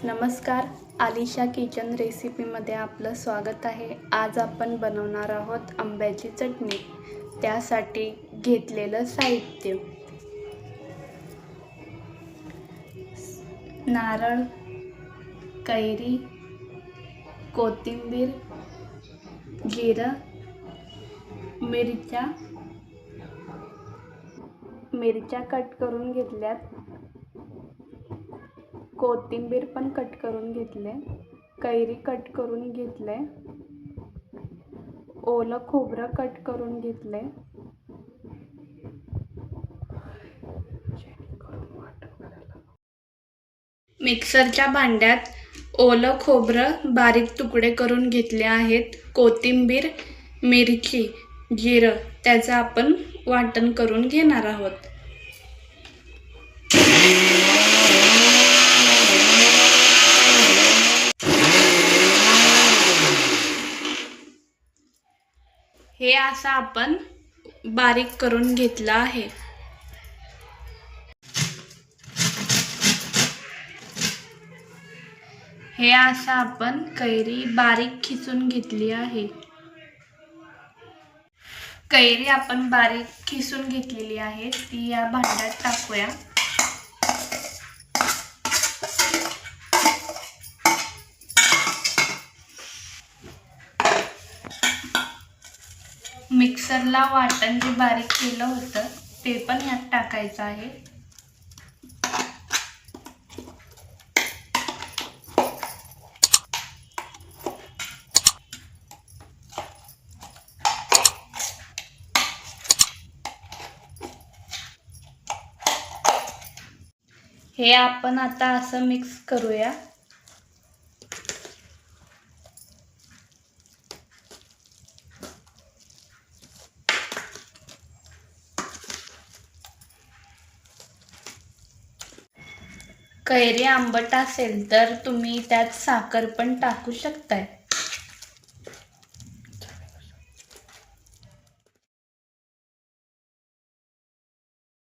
नमस्कार, आलिशा किचन रेसिपीमध्ये आपलं स्वागत आहे। आज आपण बनवणार आहोत आंब्याची चटणी। त्यासाठी घेतलेलं साहित्य: नारळ, कैरी, कोथिंबीर, जिरं, मिरच्या कट करून घेतल्यात, कोथिंबीर पण कट करून घेतले, कैरी कट करून घेतले, ओलं खोबरं कट करून घेतले, मिक्सरच्या भांड्यात ओलं खोबरं बारीक तुकडे करून घेतले आहेत, कोथिंबीर, मिरची, जिरं त्याचं आपण वाटण करून घेणार आहोत। हे असं आपण बारीक करून घेतलं आहे। हे असं आपण कैरी बारीक खिसून घेतली आहे। कैरी आपण बारीक खिसून घेतलेली आहे, ती या भांड्यात टाकूया। मिक्सरला वाटण जे बारीक केलं होतं ते पण यात टाकायचं आहे। हे आपण आता असं मिक्स करूया। कैरी आंबट असेल तर तुम्ही त्यात साखर पण टाकू शकताय।